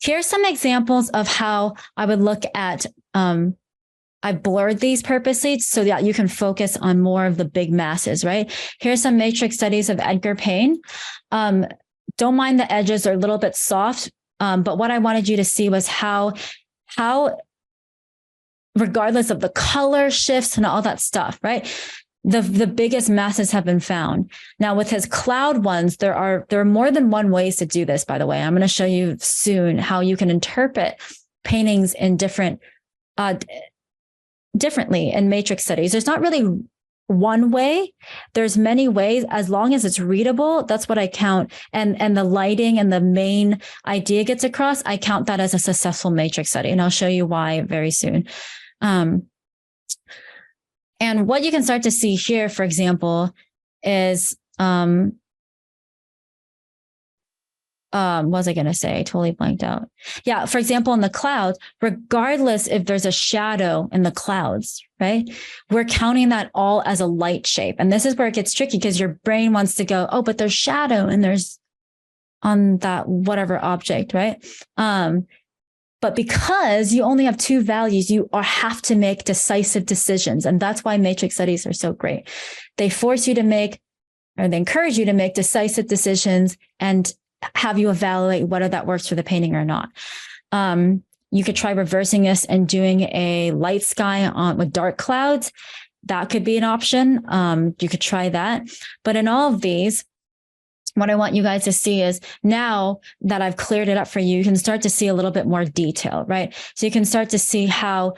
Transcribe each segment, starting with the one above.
Here's some examples of how I would look at, I blurred these purposely so that you can focus on more of the big masses, right? Here's some matrix studies of Edgar Payne. Don't mind the edges are a little bit soft, but what I wanted you to see was how regardless of the color shifts and all that stuff, right? The biggest masses have been found. Now with his cloud ones, there are more than one ways to do this, by the way. I'm going to show you soon how you can interpret paintings in differently in matrix studies. There's not really one way. There's many ways. As long as it's readable, that's what I count. And the lighting and the main idea gets across, I count that as a successful matrix study. And I'll show you why very soon. And what you can start to see here, for example, is, what was I going to say? I totally blanked out. Yeah. For example, in the clouds, regardless if there's a shadow in the clouds, right? We're counting that all as a light shape. And this is where it gets tricky because your brain wants to go, oh, but there's shadow and there's on that whatever object, right? But because you only have two values, you have to make decisive decisions. And that's why matrix studies are so great. They force you to make, or they encourage you to make decisive decisions and have you evaluate whether that works for the painting or not. You could try reversing this and doing a light sky with dark clouds. That could be an option. You could try that. But in all of these, what I want you guys to see is now that I've cleared it up for you, you can start to see a little bit more detail, right? So you can start to see how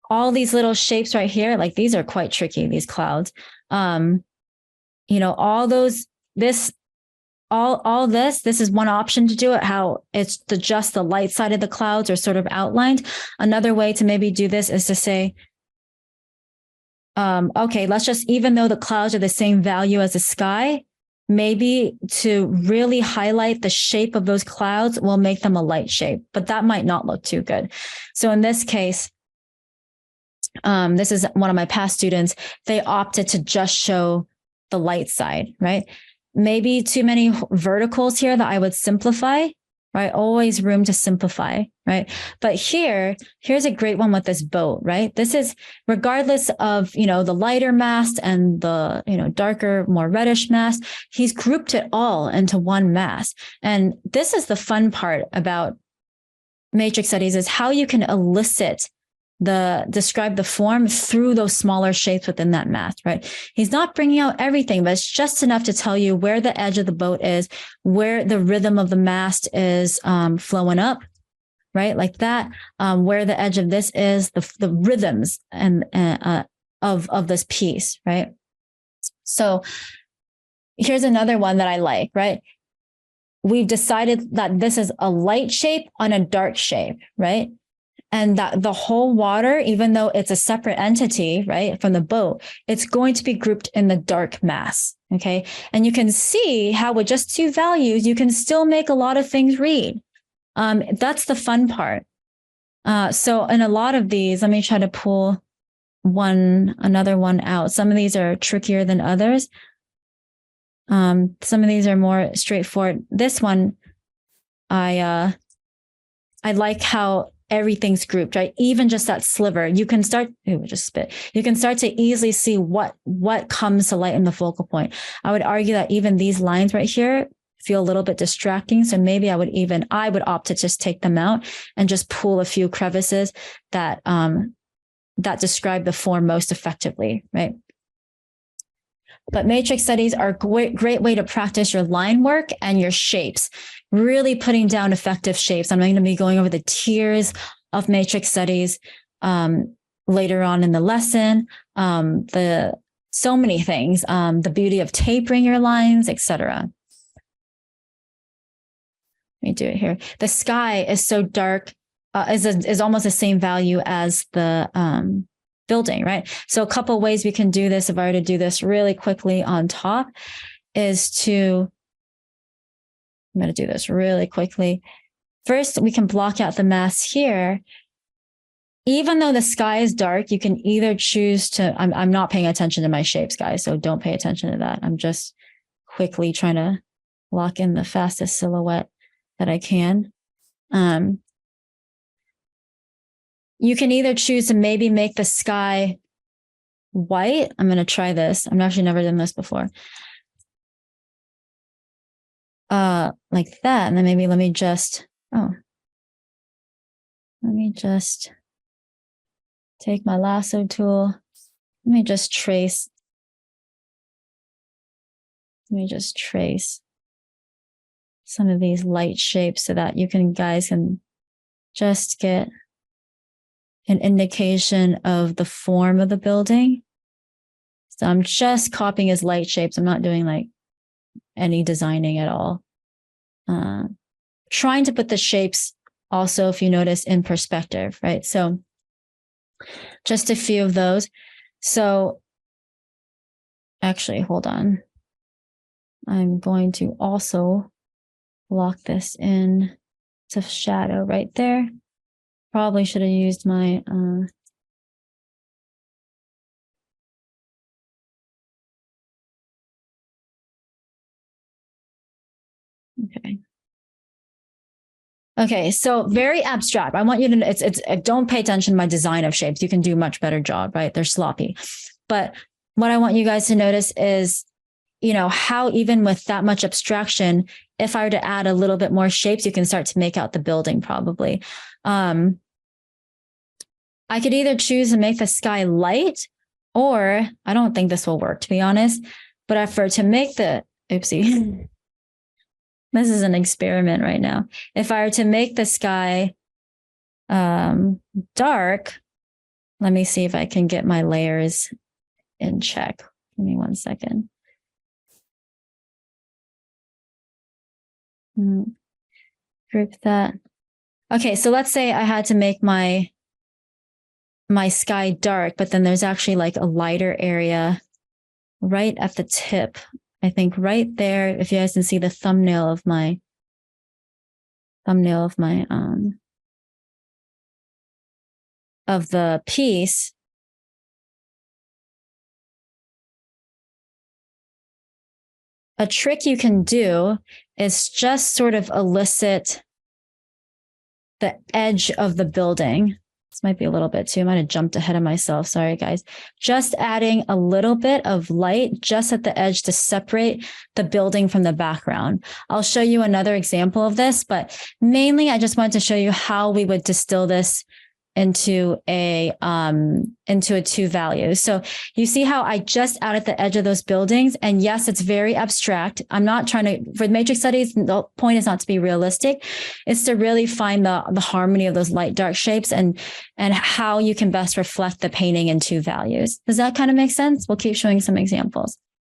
all these little shapes right here, like these are quite tricky, these clouds. All those, this is one option to do it, how it's just the light side of the clouds are sort of outlined. Another way to maybe do this is to say, okay, let's just, even though the clouds are the same value as the sky, maybe to really highlight the shape of those clouds will make them a light shape, but that might not look too good. So in this case, this is one of my past students, they opted to just show the light side, right? Maybe too many verticals here that I would simplify, right? Always room to simplify, right? But here's a great one with this boat, right? This is regardless of, the lighter mass and the, darker, more reddish mass, he's grouped it all into one mass. And this is the fun part about matrix studies is how you can describe the form through those smaller shapes within that mass, right? He's not bringing out everything, but it's just enough to tell you where the edge of the boat is, where the rhythm of the mast is flowing up, right? Like that, where the edge of this is, the rhythms and of this piece, right? So here's another one that I like, right? We've decided that this is a light shape on a dark shape, right? And that the whole water, even though it's a separate entity, right, from the boat, it's going to be grouped in the dark mass, okay? And you can see how with just two values, you can still make a lot of things read. That's the fun part. So in a lot of these, let me try to pull another one out. Some of these are trickier than others. Some of these are more straightforward. This one, I like how everything's grouped, right? Even just that sliver, you can start, you can start to easily see what comes to light in the focal point. I would argue that even these lines right here feel a little bit distracting. So maybe I would opt to just take them out and just pull a few crevices that describe the form most effectively, right? But matrix studies are a great way to practice your line work and your shapes, really putting down effective shapes. I'm going to be going over the tiers of matrix studies later on in the lesson, so many things, the beauty of tapering your lines, etc. Let me do it here. The sky is so dark, is almost the same value as the building, right? So a couple of ways we can do this, if I were to do this really quickly on top, is I'm going to do this really quickly. First, we can block out the mass here. Even though the sky is dark, you can either choose to, I'm not paying attention to my shapes, guys, so don't pay attention to that. I'm just quickly trying to lock in the fastest silhouette that I can. You can either choose to maybe make the sky white. I'm going to try this. I've actually never done this before. Like that. And then maybe let me just take my lasso tool. Let me just trace some of these light shapes so that guys can just get an indication of the form of the building. So I'm just copying his light shapes. I'm not doing like any designing at all. Trying to put the shapes also, if you notice, in perspective, right? So just a few of those. So actually, hold on. I'm going to also lock this in to shadow right there. Probably should have used my Okay, so very abstract. I want you to, it's don't pay attention to my design of shapes. You can do a much better job, right? They're sloppy. But what I want you guys to notice is, how even with that much abstraction, if I were to add a little bit more shapes, you can start to make out the building probably. I could either choose to make the sky light, or I don't think this will work, to be honest, but to make the, oopsie. This is an experiment right now. If I were to make the sky dark, let me see if I can get my layers in check. Give me 1 second. Group that. Okay, so let's say I had to make my sky dark, but then there's actually like a lighter area right at the tip. I think right there, if you guys can see the thumbnail of my of the piece. A trick you can do is just sort of elicit the edge of the building. This might be a little bit too. I might have jumped ahead of myself. Sorry, guys. Just adding a little bit of light just at the edge to separate the building from the background. I'll show you another example of this, but mainly I just wanted to show you how we would distill this into a two values. So you see how I just added the edge of those buildings, and yes, it's very abstract. I'm not trying to, for matrix studies, the point is not to be realistic. It's to really find the harmony of those light dark shapes and how you can best reflect the painting in two values. Does that kind of make sense? We'll keep showing some examples.